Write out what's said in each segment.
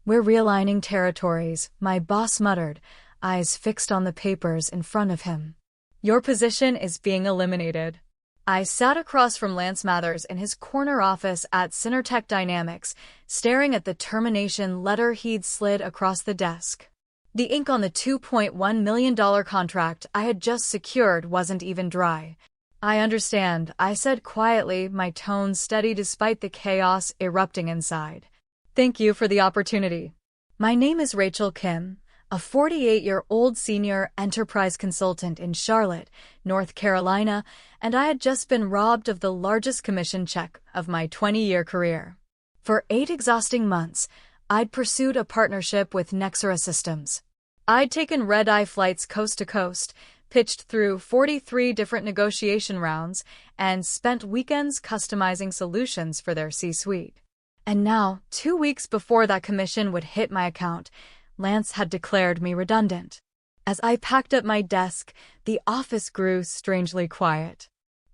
"We're realigning territories," my boss muttered, eyes fixed on the papers in front of him. "Your position is being eliminated." I sat across from Lance Mathers in his corner office at Synertech Dynamics, staring at the termination letter he'd slid across the desk. The ink on the $2.1 million contract I had just secured wasn't even dry. "I understand," I said quietly, my tone steady despite the chaos erupting inside. "Thank you for the opportunity." "My name is Rachel Kim, a 48-year-old senior enterprise consultant in Charlotte, North Carolina, and I had just been robbed of the largest commission check of my 20-year career. For 8 exhausting months, I'd pursued a partnership with Nexera Systems. I'd taken red-eye flights coast to coast, pitched through 43 different negotiation rounds, and spent weekends customizing solutions for their C-suite. And now, 2 weeks before that commission would hit my account, Lance had declared me redundant. As I packed up my desk, the office grew strangely quiet.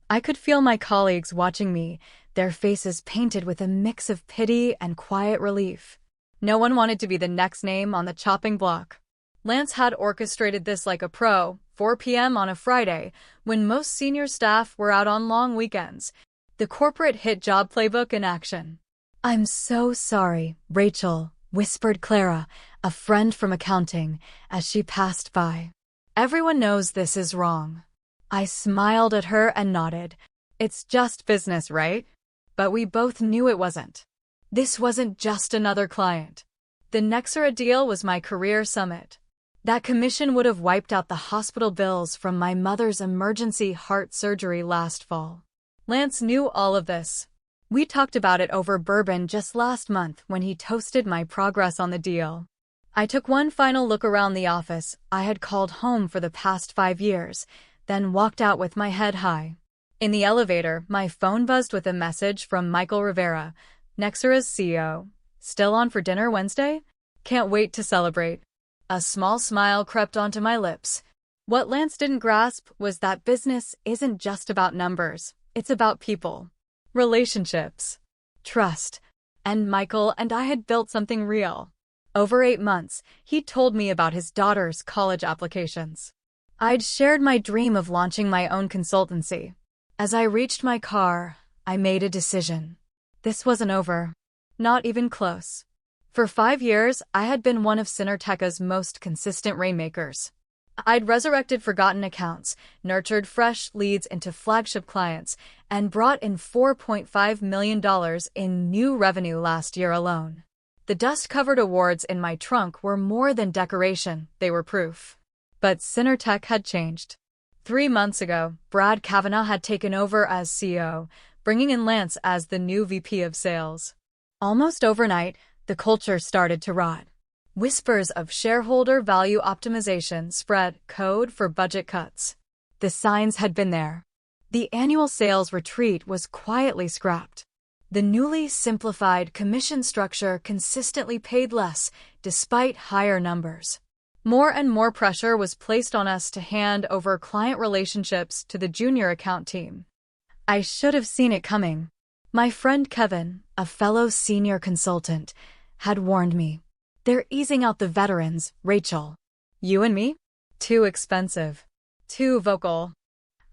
I could feel my colleagues watching me, their faces painted with a mix of pity and quiet relief. No one wanted to be the next name on the chopping block. Lance had orchestrated this like a pro, 4 p.m. on a Friday, when most senior staff were out on long weekends. The corporate hit job playbook in action. "I'm so sorry, Rachel," whispered Clara, a friend from accounting, as she passed by. "Everyone knows this is wrong." I smiled at her and nodded. "It's just business, right?" But we both knew it wasn't. This wasn't just another client. The Nexera deal was my career summit. That commission would have wiped out the hospital bills from my mother's emergency heart surgery last fall. Lance knew all of this. We talked about it over bourbon just last month when he toasted my progress on the deal. I took one final look around the office I had called home for the past 5 years, then walked out with my head high. In the elevator, my phone buzzed with a message from Michael Rivera, Nexera's CEO. "Still on for dinner Wednesday? Can't wait to celebrate." A small smile crept onto my lips. What Lance didn't grasp was that business isn't just about numbers, it's about people. Relationships. Trust. And Michael and I had built something real. Over 8 months, he told me about his daughter's college applications. I'd shared my dream of launching my own consultancy. As I reached my car, I made a decision. This wasn't over. Not even close. For 5 years, I had been one of Synertech's most consistent rainmakers. I'd resurrected forgotten accounts, nurtured fresh leads into flagship clients, and brought in $4.5 million in new revenue last year alone. The dust-covered awards in my trunk were more than decoration, they were proof. But Synertech had changed. 3 months ago, Brad Kavanaugh had taken over as CEO, bringing in Lance as the new VP of Sales. Almost overnight, the culture started to rot. Whispers of shareholder value optimization spread, code for budget cuts. The signs had been there. The annual sales retreat was quietly scrapped. The newly simplified commission structure consistently paid less, despite higher numbers. More and more pressure was placed on us to hand over client relationships to the junior account team. I should have seen it coming. My friend Kevin, a fellow senior consultant, had warned me. "They're easing out the veterans, Rachel. You and me? Too expensive. Too vocal."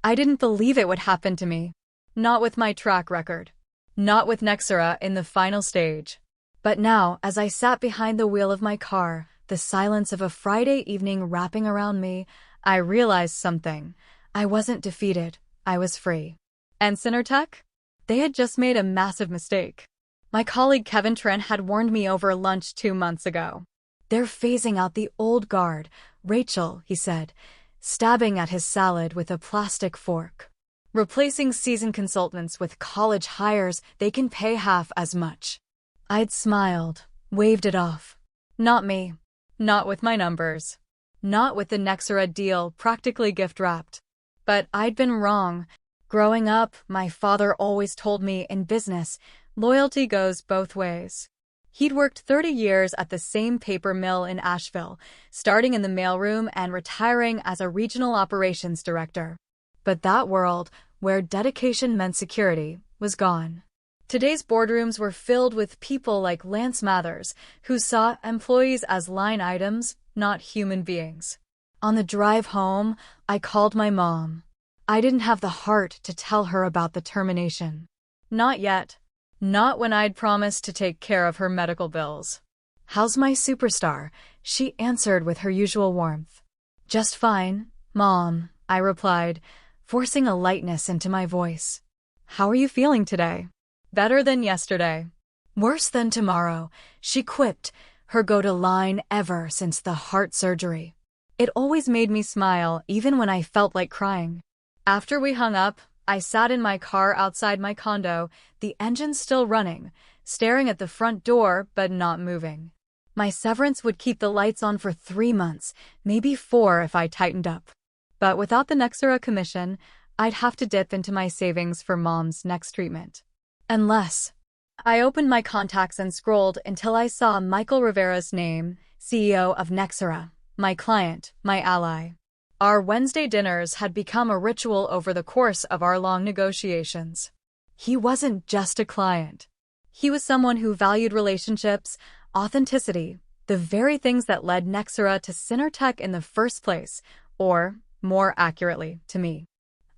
I didn't believe it would happen to me. Not with my track record. Not with Nexera in the final stage. But now, as I sat behind the wheel of my car, the silence of a Friday evening wrapping around me, I realized something. I wasn't defeated. I was free. And Synertech? They had just made a massive mistake. My colleague Kevin Trent had warned me over lunch 2 months ago. "They're phasing out the old guard, Rachel," he said, stabbing at his salad with a plastic fork. "Replacing seasoned consultants with college hires they can pay half as much." I'd smiled, waved it off. Not me. Not with my numbers. Not with the Nexera deal practically gift-wrapped. But I'd been wrong. Growing up, my father always told me in business, loyalty goes both ways. He'd worked 30 years at the same paper mill in Asheville, starting in the mailroom and retiring as a regional operations director. But that world, where dedication meant security, was gone. Today's boardrooms were filled with people like Lance Mathers, who saw employees as line items, not human beings. On the drive home, I called my mom. I didn't have the heart to tell her about the termination. Not yet. Not when I'd promised to take care of her medical bills. "How's my superstar?" she answered with her usual warmth. "Just fine, Mom," I replied, forcing a lightness into my voice. "How are you feeling today?" "Better than yesterday." "Worse than tomorrow," she quipped, her go-to line ever since the heart surgery. It always made me smile, even when I felt like crying. After we hung up, I sat in my car outside my condo, the engine still running, staring at the front door but not moving. My severance would keep the lights on for 3 months, maybe 4 if I tightened up. But without the Nexera commission, I'd have to dip into my savings for Mom's next treatment. Unless. I opened my contacts and scrolled until I saw Michael Rivera's name, CEO of Nexera, my client, my ally. Our Wednesday dinners had become a ritual over the course of our long negotiations. He wasn't just a client. He was someone who valued relationships, authenticity, the very things that led Nexera to Synertech in the first place, or, more accurately, to me.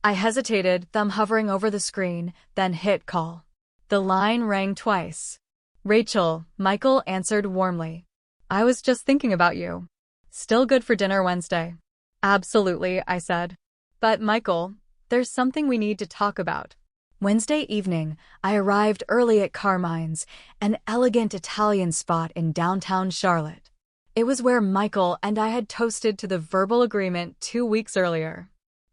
I hesitated, thumb hovering over the screen, then hit call. The line rang twice. "Rachel," Michael answered warmly. "I was just thinking about you. Still good for dinner Wednesday?" "Absolutely," I said. "But Michael, there's something we need to talk about." Wednesday evening, I arrived early at Carmine's, an elegant Italian spot in downtown Charlotte. It was where Michael and I had toasted to the verbal agreement 2 weeks earlier.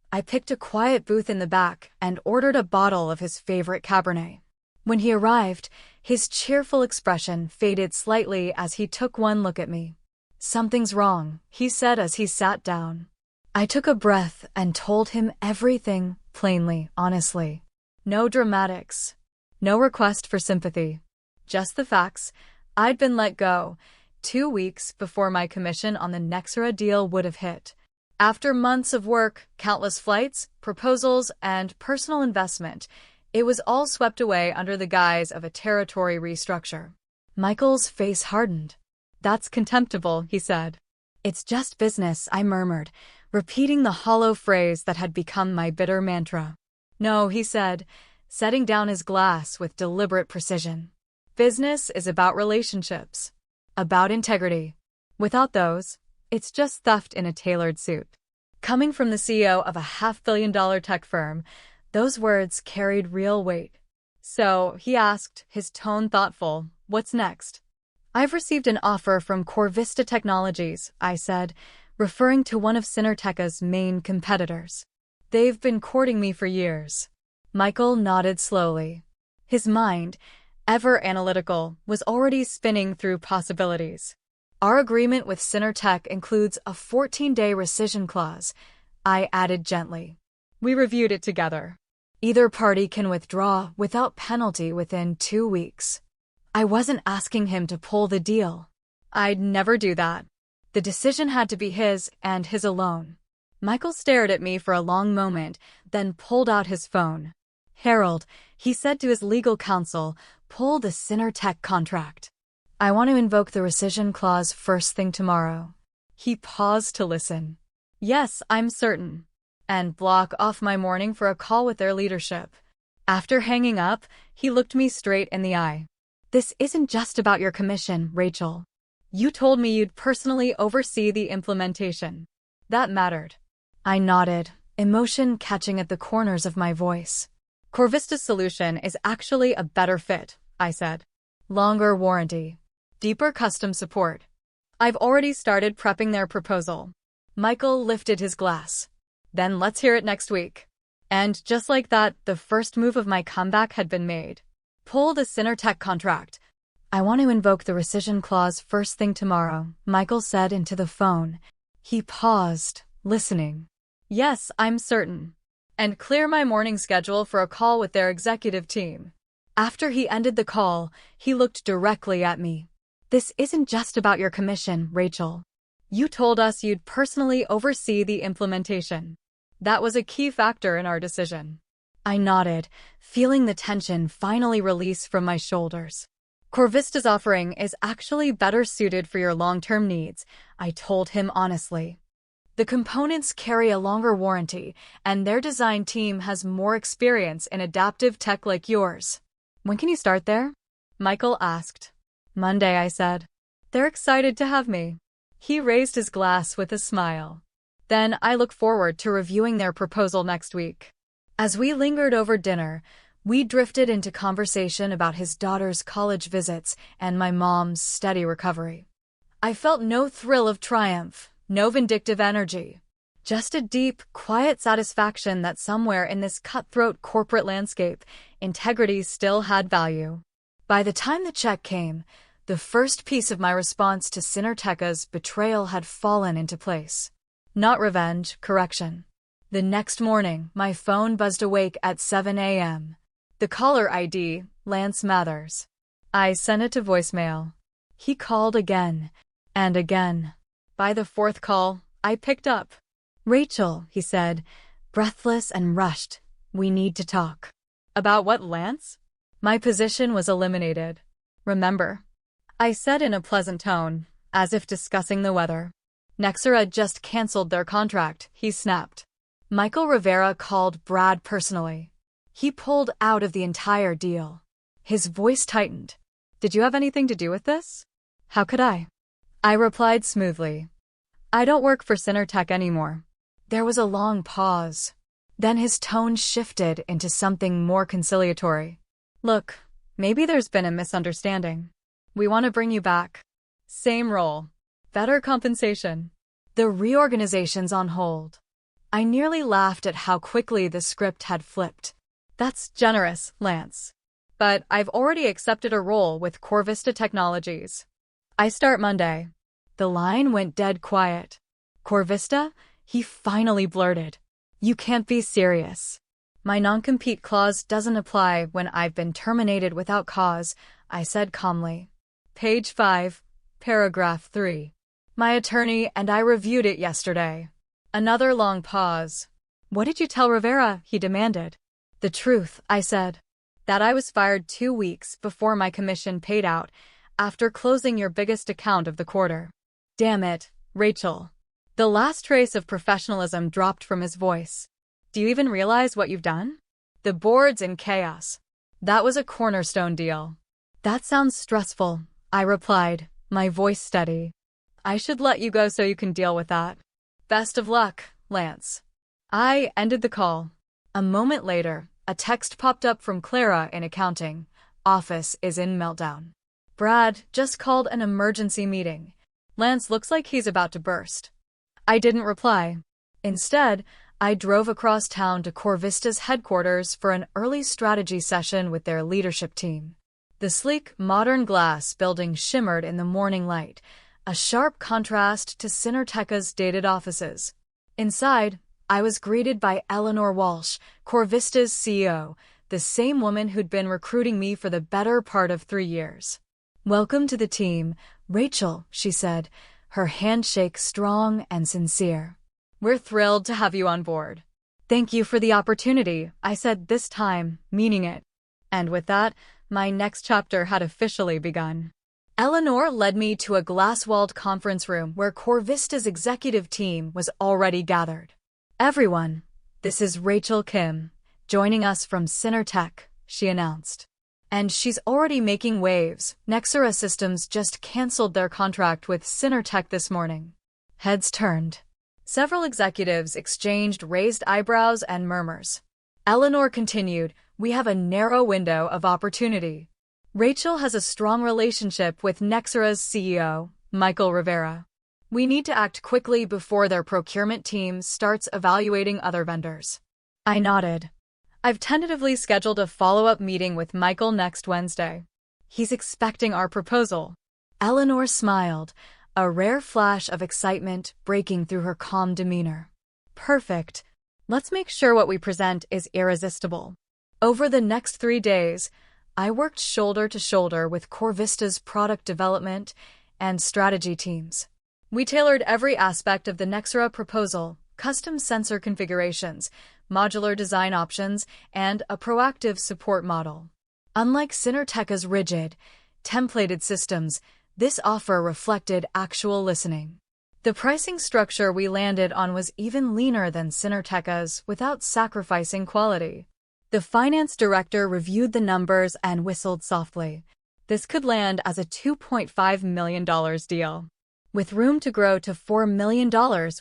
I picked a quiet booth in the back and ordered a bottle of his favorite Cabernet. When he arrived, his cheerful expression faded slightly as he took one look at me. "Something's wrong," he said as he sat down. I took a breath and told him everything, plainly, honestly. No dramatics. No request for sympathy. Just the facts. I'd been let go 2 weeks before my commission on the Nexera deal would have hit. After months of work, countless flights, proposals, and personal investment, it was all swept away under the guise of a territory restructure. Michael's face hardened. "That's contemptible," he said. "It's just business," I murmured, repeating the hollow phrase that had become my bitter mantra. "No," he said, setting down his glass with deliberate precision. "Business is about relationships. About integrity. Without those, it's just theft in a tailored suit." Coming from the CEO of a $500 million tech firm, those words carried real weight. "So," he asked, his tone thoughtful, "what's next?" "I've received an offer from Corvista Technologies," I said, referring to one of Synertech's main competitors. "They've been courting me for years." Michael nodded slowly. His mind, ever analytical, was already spinning through possibilities. "Our agreement with Synertech includes a 14-day rescission clause," I added gently. "We reviewed it together. Either party can withdraw without penalty within 2 weeks." I wasn't asking him to pull the deal. I'd never do that. The decision had to be his, and his alone. Michael stared at me for a long moment, then pulled out his phone. "Harold," he said to his legal counsel, "pull the Synertech contract. I want to invoke the rescission clause first thing tomorrow." He paused to listen. "Yes, I'm certain." "And block off my morning for a call with their leadership." After hanging up, he looked me straight in the eye. "This isn't just about your commission, Rachel. You told me you'd personally oversee the implementation. That mattered." I nodded, emotion catching at the corners of my voice. "Corvista's solution is actually a better fit," I said. "Longer warranty. Deeper custom support. I've already started prepping their proposal." Michael lifted his glass. "Then let's hear it next week." And just like that, the first move of my comeback had been made. "Pull the Synertech contract." "I want to invoke the rescission clause first thing tomorrow," Michael said into the phone. He paused, listening. "Yes, I'm certain. And clear my morning schedule for a call with their executive team." After he ended the call, he looked directly at me. "This isn't just about your commission, Rachel. You told us you'd personally oversee the implementation. That was a key factor in our decision." I nodded, feeling the tension finally release from my shoulders. Corvista's offering is actually better suited for your long-term needs, I told him honestly. The components carry a longer warranty, and their design team has more experience in adaptive tech like yours. When can you start there? Michael asked. Monday, I said. They're excited to have me. He raised his glass with a smile. Then I look forward to reviewing their proposal next week. As we lingered over dinner, we drifted into conversation about his daughter's college visits and my mom's steady recovery. I felt no thrill of triumph, no vindictive energy. Just a deep, quiet satisfaction that somewhere in this cutthroat corporate landscape, integrity still had value. By the time the check came, the first piece of my response to Cinerteca's betrayal had fallen into place. Not revenge, correction. The next morning, my phone buzzed awake at 7 a.m. The caller ID, Lance Mathers. I sent it to voicemail. He called again and again. By the fourth call, I picked up. Rachel, he said, breathless and rushed. We need to talk. About what, Lance? My position was eliminated. Remember? I said in a pleasant tone, as if discussing the weather. Nexera just canceled their contract, he snapped. Michael Rivera called Brad personally. He pulled out of the entire deal. His voice tightened. Did you have anything to do with this? How could I? I replied smoothly. I don't work for Cinertech anymore. There was a long pause. Then his tone shifted into something more conciliatory. Look, maybe there's been a misunderstanding. We want to bring you back. Same role. Better compensation. The reorganization's on hold. I nearly laughed at how quickly the script had flipped. That's generous, Lance. But I've already accepted a role with Corvista Technologies. I start Monday. The line went dead quiet. Corvista? He finally blurted. You can't be serious. My non-compete clause doesn't apply when I've been terminated without cause, I said calmly. Page 5, paragraph 3. My attorney and I reviewed it yesterday. Another long pause. What did you tell Rivera? He demanded. The truth, I said. That I was fired 2 weeks before my commission paid out, after closing your biggest account of the quarter. Damn it, Rachel. The last trace of professionalism dropped from his voice. Do you even realize what you've done? The board's in chaos. That was a cornerstone deal. That sounds stressful, I replied, my voice steady. I should let you go so you can deal with that. Best of luck, Lance. I ended the call. A moment later, a text popped up from Clara in accounting. Office is in meltdown. Brad just called an emergency meeting. Lance looks like he's about to burst. I didn't reply. Instead, I drove across town to Corvista's headquarters for an early strategy session with their leadership team. The sleek, modern glass building shimmered in the morning light, a sharp contrast to Cinerteca's dated offices. Inside, I was greeted by Eleanor Walsh, Corvista's CEO, the same woman who'd been recruiting me for the better part of 3 years. Welcome to the team, Rachel, she said, her handshake strong and sincere. We're thrilled to have you on board. Thank you for the opportunity, I said this time, meaning it. And with that, my next chapter had officially begun. Eleanor led me to a glass-walled conference room where Corvista's executive team was already gathered. Everyone, this is Rachel Kim, joining us from Cinertech, she announced. And she's already making waves. Nexera Systems just canceled their contract with Cinertech this morning. Heads turned. Several executives exchanged raised eyebrows and murmurs. Eleanor continued, we have a narrow window of opportunity. Rachel has a strong relationship with Nexera's CEO, Michael Rivera. We need to act quickly before their procurement team starts evaluating other vendors. I nodded. I've tentatively scheduled a follow-up meeting with Michael next Wednesday. He's expecting our proposal. Eleanor smiled, a rare flash of excitement breaking through her calm demeanor. Perfect. Let's make sure what we present is irresistible. Over the next 3 days, I worked shoulder to shoulder with Corvista's product development and strategy teams. We tailored every aspect of the Nexera proposal, custom sensor configurations, modular design options, and a proactive support model. Unlike Cinerteca's rigid, templated systems, this offer reflected actual listening. The pricing structure we landed on was even leaner than Cinerteca's without sacrificing quality. The finance director reviewed the numbers and whistled softly. This could land as a $2.5 million deal. With room to grow to $4 million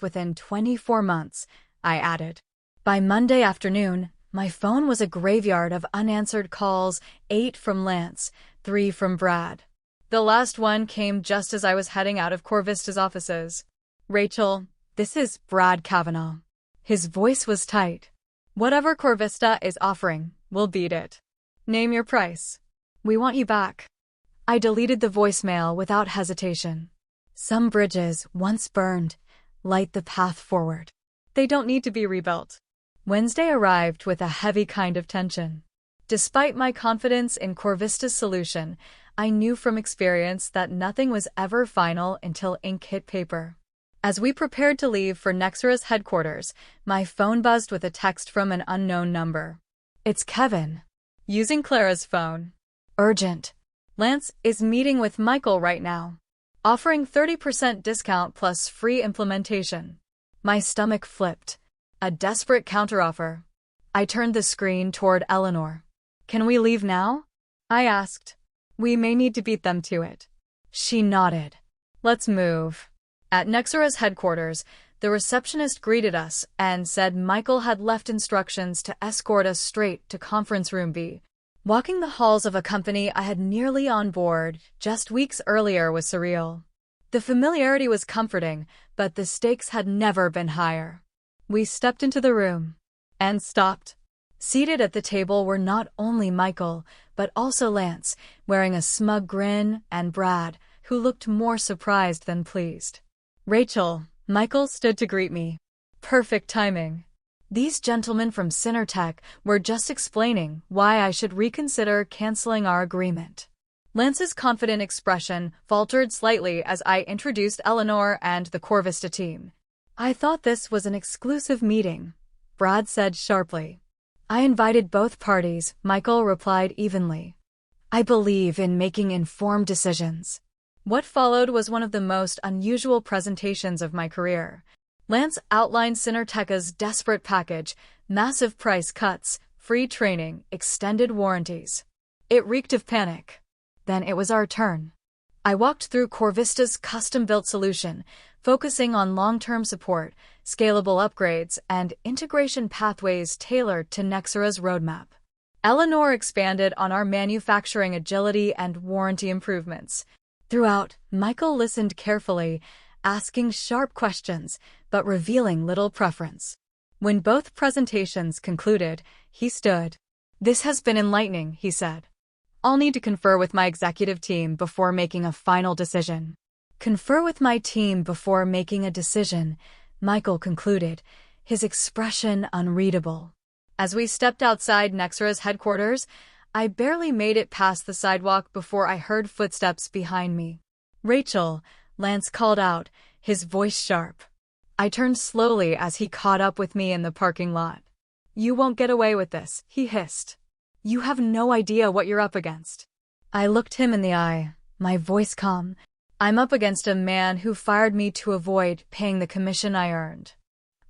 within 24 months, I added. By Monday afternoon, my phone was a graveyard of unanswered calls, 8 from Lance, 3 from Brad. The last one came just as I was heading out of Corvista's offices. "Rachel, this is Brad Kavanaugh." His voice was tight. "Whatever Corvista is offering, we'll beat it. Name your price. We want you back." I deleted the voicemail without hesitation. Some bridges, once burned, light the path forward. They don't need to be rebuilt. Wednesday arrived with a heavy kind of tension. Despite my confidence in Corvista's solution, I knew from experience that nothing was ever final until ink hit paper. As we prepared to leave for Nexera's headquarters, my phone buzzed with a text from an unknown number. "It's Kevin." Using Clara's phone. "Urgent. Lance is meeting with Michael right now. Offering 30% discount plus free implementation." My stomach flipped. A desperate counteroffer. I turned the screen toward Eleanor. "Can we leave now?" I asked. "We may need to beat them to it." She nodded. "Let's move." At Nexera's headquarters, the receptionist greeted us and said Michael had left instructions to escort us straight to conference room B. Walking the halls of a company I had nearly on board just weeks earlier was surreal. The familiarity was comforting, but the stakes had never been higher. We stepped into the room and stopped. Seated at the table were not only Michael, but also Lance, wearing a smug grin, and Brad, who looked more surprised than pleased. "Rachel," Michael stood to greet me. Perfect timing. These gentlemen from Cinertech were just explaining why I should reconsider canceling our agreement. Lance's confident expression faltered slightly as I introduced Eleanor and the Corvista team. "I thought this was an exclusive meeting," Brad said sharply. "I invited both parties," Michael replied evenly. "I believe in making informed decisions." What followed was one of the most unusual presentations of my career. Lance outlined Cinerteca's desperate package: massive price cuts, free training, extended warranties. It reeked of panic. Then it was our turn. I walked through Corvista's custom-built solution, focusing on long-term support, scalable upgrades, and integration pathways tailored to Nexera's roadmap. Eleanor expanded on our manufacturing agility and warranty improvements. Throughout, Michael listened carefully, asking sharp questions, but revealing little preference. When both presentations concluded, he stood. "This has been enlightening," he said. "I'll need to confer with my executive team before making a final decision." "Confer with my team before making a decision," Michael concluded, his expression unreadable. As we stepped outside Nexera's headquarters, I barely made it past the sidewalk before I heard footsteps behind me. "Rachel," Lance called out, his voice sharp. I turned slowly as he caught up with me in the parking lot. "You won't get away with this," he hissed. "You have no idea what you're up against." I looked him in the eye, my voice calm. "I'm up against a man who fired me to avoid paying the commission I earned."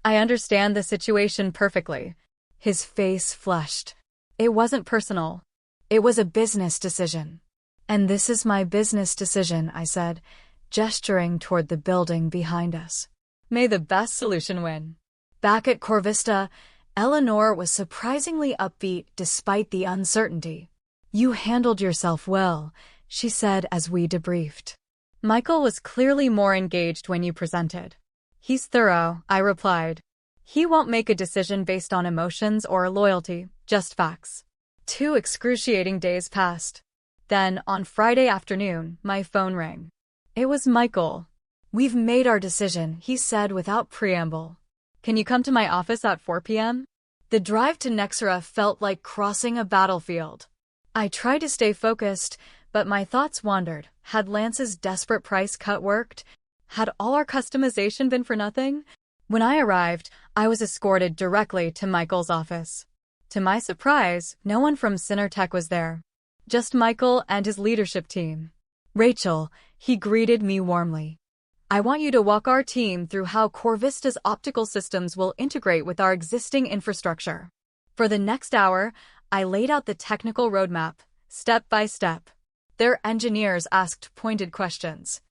"I understand the situation perfectly." His face flushed. "It wasn't personal. It was a business decision." "And this is my business decision," I said, gesturing toward the building behind us. "May the best solution win." Back at Corvista, Eleanor was surprisingly upbeat despite the uncertainty. "You handled yourself well," she said as we debriefed. "Michael was clearly more engaged when you presented." "He's thorough," I replied. "He won't make a decision based on emotions or loyalty, just facts." 2 excruciating days passed. Then, on Friday afternoon, my phone rang. It was Michael. "We've made our decision," he said without preamble. "Can you come to my office at 4 p.m.? The drive to Nexera felt like crossing a battlefield. I tried to stay focused, but my thoughts wandered. Had Lance's desperate price cut worked? Had all our customization been for nothing? When I arrived, I was escorted directly to Michael's office. To my surprise, no one from Synertech was there. Just Michael and his leadership team. "Rachel," he greeted me warmly. "I want you to walk our team through how Corvista's optical systems will integrate with our existing infrastructure." For the next hour, I laid out the technical roadmap, step by step. Their engineers asked pointed questions.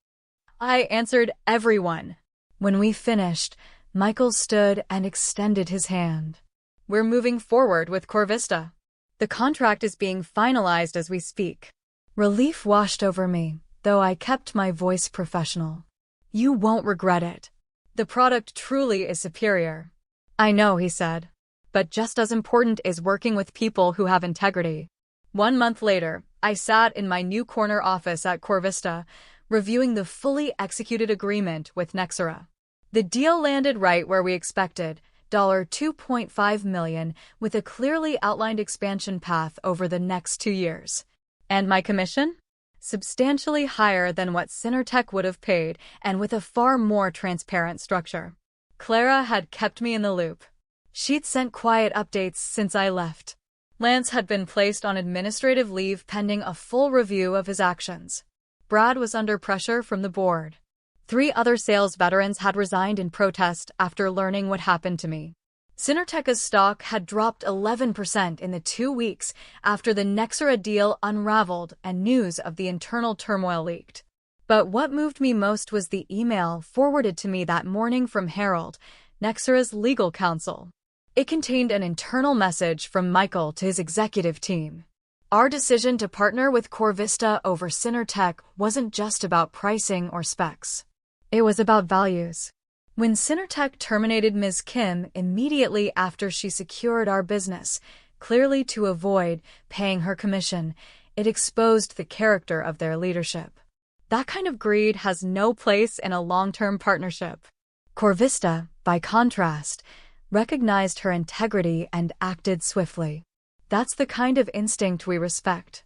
I answered everyone. When we finished, Michael stood and extended his hand. "We're moving forward with Corvista. The contract is being finalized as we speak." Relief washed over me, though I kept my voice professional. "You won't regret it. The product truly is superior." "I know," he said. "But just as important is working with people who have integrity." 1 month later, I sat in my new corner office at Corvista, reviewing the fully executed agreement with Nexera. The deal landed right where we expected, $2.5 million, with a clearly outlined expansion path over the next 2 years. And my commission? Substantially higher than what Synertech would have paid, and with a far more transparent structure. Clara had kept me in the loop. She'd sent quiet updates since I left. Lance had been placed on administrative leave pending a full review of his actions. Brad was under pressure from the board. 3 other sales veterans had resigned in protest after learning what happened to me. Synertech's stock had dropped 11% in the 2 weeks after the Nexera deal unraveled and news of the internal turmoil leaked. But what moved me most was the email forwarded to me that morning from Harold, Nexera's legal counsel. It contained an internal message from Michael to his executive team. Our decision to partner with Corvista over Synertech wasn't just about pricing or specs. It was about values. When Synertech terminated Ms. Kim immediately after she secured our business, clearly to avoid paying her commission, it exposed the character of their leadership. That kind of greed has no place in a long-term partnership. Corvista, by contrast, recognized her integrity and acted swiftly. That's the kind of instinct we respect.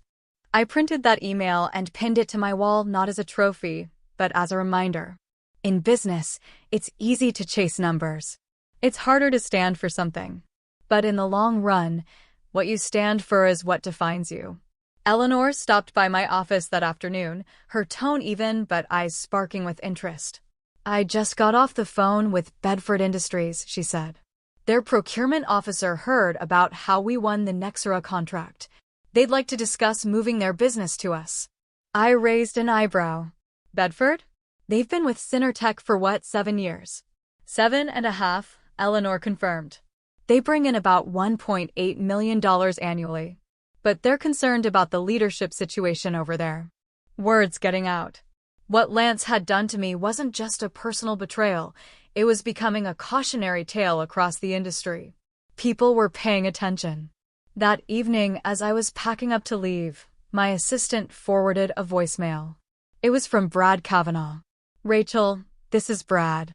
I printed that email and pinned it to my wall not as a trophy, but as a reminder. In business, it's easy to chase numbers. It's harder to stand for something. But in the long run, what you stand for is what defines you. Eleanor stopped by my office that afternoon, her tone even but eyes sparking with interest. "I just got off the phone with Bedford Industries," she said. "Their procurement officer heard about how we won the Nexera contract. They'd like to discuss moving their business to us." I raised an eyebrow. "Bedford? They've been with Synertech for what, 7 years?" 7.5, Eleanor confirmed. "They bring in about $1.8 million annually. But they're concerned about the leadership situation over there." Words getting out. What Lance had done to me wasn't just a personal betrayal, it was becoming a cautionary tale across the industry. People were paying attention. That evening, as I was packing up to leave, my assistant forwarded a voicemail. It was from Brad Kavanaugh. "Rachel, this is Brad.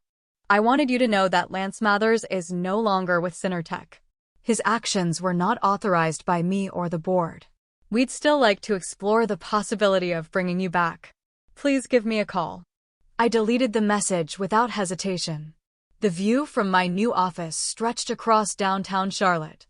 I wanted you to know that Lance Mathers is no longer with Synertech. His actions were not authorized by me or the board. We'd still like to explore the possibility of bringing you back. Please give me a call." I deleted the message without hesitation. The view from my new office stretched across downtown Charlotte.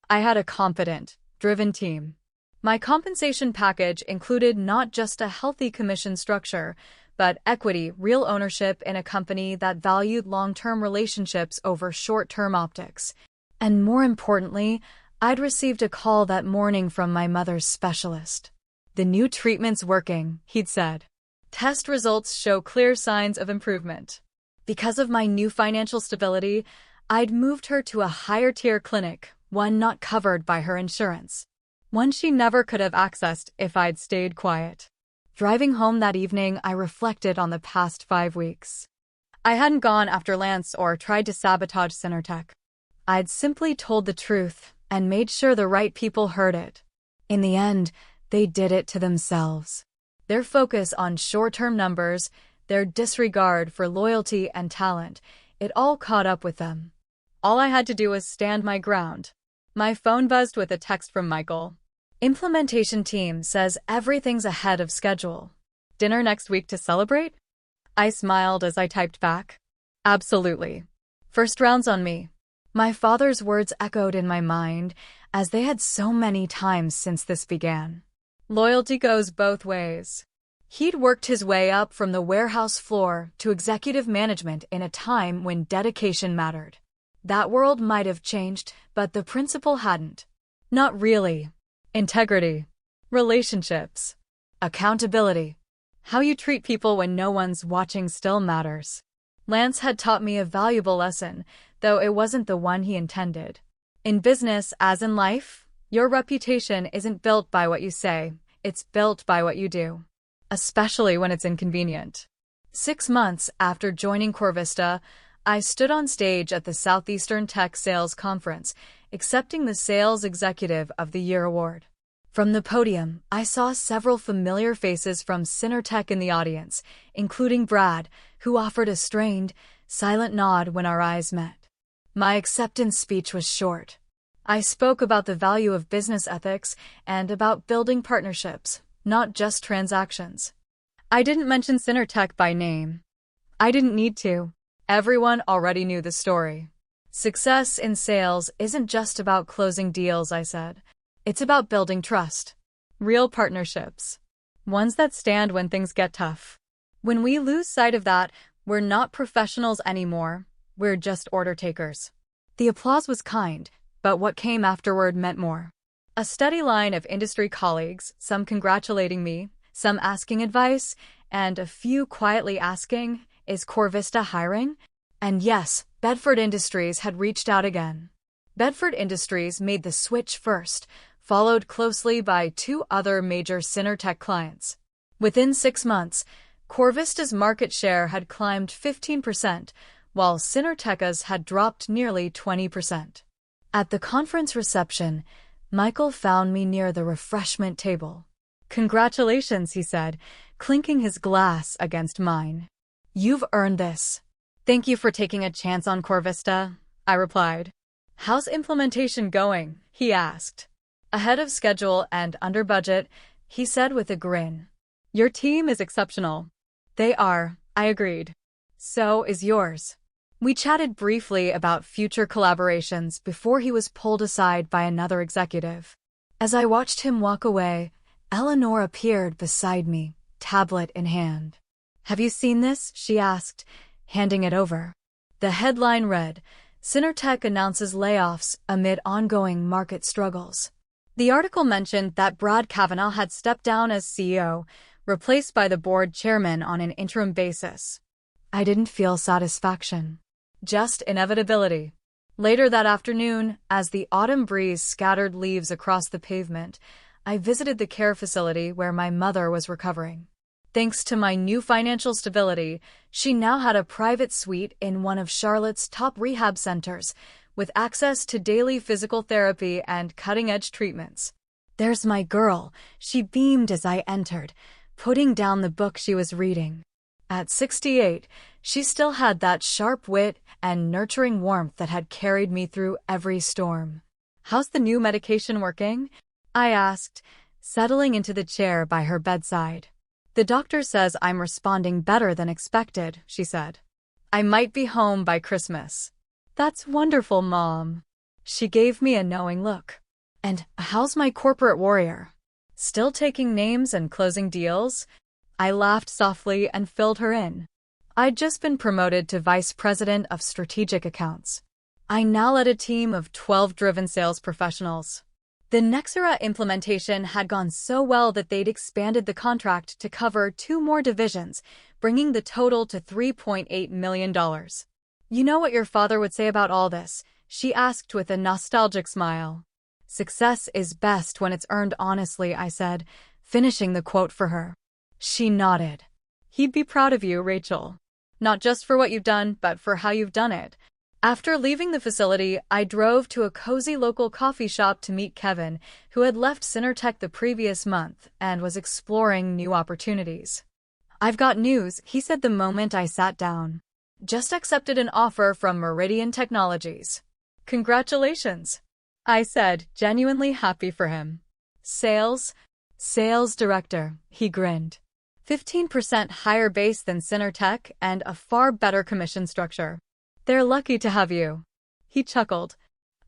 I had a confident, driven team. My compensation package included not just a healthy commission structure, but equity, real ownership in a company that valued long-term relationships over short-term optics. And more importantly, I'd received a call that morning from my mother's specialist. "The new treatment's working," he'd said. "Test results show clear signs of improvement." Because of my new financial stability, I'd moved her to a higher-tier clinic, one not covered by her insurance. One she never could have accessed if I'd stayed quiet. Driving home that evening, I reflected on the past 5 weeks. I hadn't gone after Lance or tried to sabotage Synertech. I'd simply told the truth and made sure the right people heard it. In the end, they did it to themselves. Their focus on short-term numbers, their disregard for loyalty and talent, it all caught up with them. All I had to do was stand my ground. My phone buzzed with a text from Michael. "Implementation team says everything's ahead of schedule. Dinner next week to celebrate?" I smiled as I typed back. "Absolutely. First round's on me. My father's words echoed in my mind, as they had so many times since this began. Loyalty goes both ways. He'd worked his way up from the warehouse floor to executive management in a time when dedication mattered. That world might have changed, but the principle hadn't. Not really. Integrity. Relationships. Accountability. How you treat people when no one's watching still matters. Lance had taught me a valuable lesson, though it wasn't the one he intended. In business, as in life, your reputation isn't built by what you say, it's built by what you do. Especially when it's inconvenient. 6 months after joining Corvista, I stood on stage at the Southeastern Tech Sales Conference, accepting the Sales Executive of the Year award. From the podium, I saw several familiar faces from Synertech in the audience, including Brad, who offered a strained, silent nod when our eyes met. My acceptance speech was short. I spoke about the value of business ethics and about building partnerships, not just transactions. I didn't mention Synertech by name. I didn't need to. Everyone already knew the story. Success in sales isn't just about closing deals, I said. It's about building trust. Real partnerships. Ones that stand when things get tough. When we lose sight of that, we're not professionals anymore. We're just order takers. The applause was kind, but what came afterward meant more. A steady line of industry colleagues, some congratulating me, some asking advice, and a few quietly asking, "Is Corvista hiring?" And yes, Bedford Industries had reached out again. Bedford Industries made the switch first, followed closely by 2 other major Synertech clients. Within 6 months, Corvista's market share had climbed 15%, while Synertech's had dropped nearly 20%. At the conference reception, Michael found me near the refreshment table. "Congratulations," he said, clinking his glass against mine. "You've earned this." "Thank you for taking a chance on Corvista," I replied. "How's implementation going?" he asked. "Ahead of schedule and under budget," he said with a grin. "Your team is exceptional." "They are," I agreed. "So is yours." We chatted briefly about future collaborations before he was pulled aside by another executive. As I watched him walk away, Eleanor appeared beside me, tablet in hand. "Have you seen this?" she asked, handing it over. The headline read, "Synertech announces layoffs amid ongoing market struggles." The article mentioned that Brad Kavanaugh had stepped down as CEO, replaced by the board chairman on an interim basis. I didn't feel satisfaction, just inevitability. Later that afternoon, as the autumn breeze scattered leaves across the pavement, I visited the care facility where my mother was recovering. Thanks to my new financial stability, she now had a private suite in one of Charlotte's top rehab centers, with access to daily physical therapy and cutting-edge treatments. "There's my girl," she beamed as I entered, putting down the book she was reading. At 68, she still had that sharp wit and nurturing warmth that had carried me through every storm. "How's the new medication working?" I asked, settling into the chair by her bedside. "The doctor says I'm responding better than expected," she said. "I might be home by Christmas." "That's wonderful, Mom." She gave me a knowing look. "And how's my corporate warrior? Still taking names and closing deals?" I laughed softly and filled her in. I'd just been promoted to Vice President of Strategic Accounts. I now led a team of 12 driven sales professionals. The Nexera implementation had gone so well that they'd expanded the contract to cover 2 more divisions, bringing the total to $3.8 million. "You know what your father would say about all this?" she asked with a nostalgic smile. "Success is best when it's earned honestly," I said, finishing the quote for her. She nodded. "He'd be proud of you, Rachel. Not just for what you've done, but for how you've done it." After leaving the facility, I drove to a cozy local coffee shop to meet Kevin, who had left Synertech the previous month and was exploring new opportunities. "I've got news," he said the moment I sat down. "Just accepted an offer from Meridian Technologies." "Congratulations," I said, genuinely happy for him. Sales director," he grinned. 15% higher base than Synertech and a far better commission structure. They're lucky to have you. He chuckled.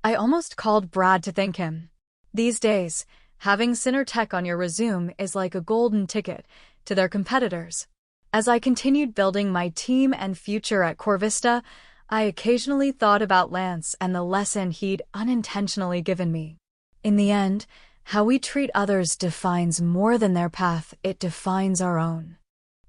I almost called Brad to thank him. These days, having Sinner Tech on your resume is like a golden ticket to their competitors. As I continued building my team and future at Corvista, I occasionally thought about Lance and the lesson he'd unintentionally given me. In the end, how we treat others defines more than their path, it defines our own.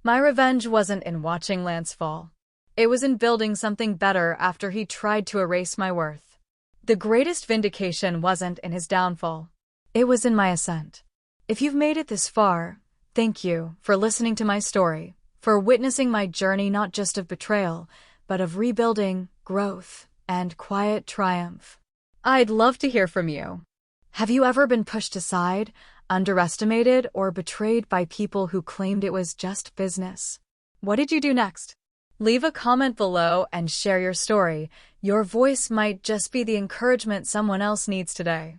My revenge wasn't in watching Lance fall. It was in building something better after he tried to erase my worth. The greatest vindication wasn't in his downfall. It was in my ascent. If you've made it this far, thank you for listening to my story, for witnessing my journey not just of betrayal, but of rebuilding, growth, and quiet triumph. I'd love to hear from you. Have you ever been pushed aside, underestimated, or betrayed by people who claimed it was just business? What did you do next? Leave a comment below and share your story. Your voice might just be the encouragement someone else needs today.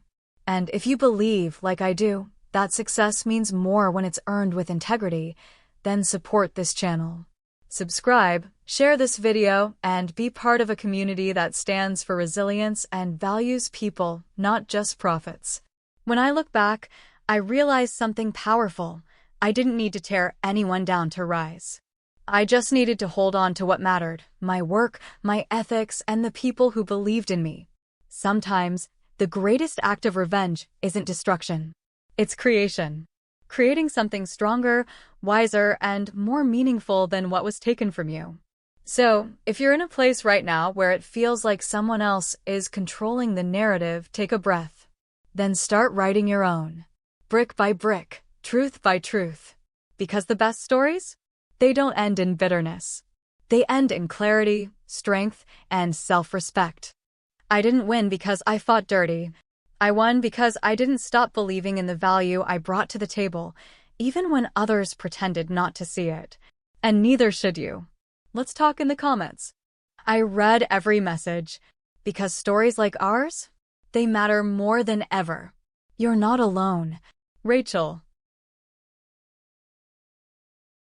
And if you believe, like I do, that success means more when it's earned with integrity, then support this channel. Subscribe, share this video, and be part of a community that stands for resilience and values people, not just profits. When I look back, I realized something powerful. I didn't need to tear anyone down to rise. I just needed to hold on to what mattered, my work, my ethics, and the people who believed in me. Sometimes, the greatest act of revenge isn't destruction. It's creation. Creating something stronger, wiser, and more meaningful than what was taken from you. So, if you're in a place right now where it feels like someone else is controlling the narrative, take a breath. Then start writing your own. Brick by brick, truth by truth. Because the best stories? They don't end in bitterness. They end in clarity, strength, and self-respect. I didn't win because I fought dirty. I won because I didn't stop believing in the value I brought to the table, even when others pretended not to see it. And neither should you. Let's talk in the comments. I read every message, because stories like ours, they matter more than ever. You're not alone. Rachel.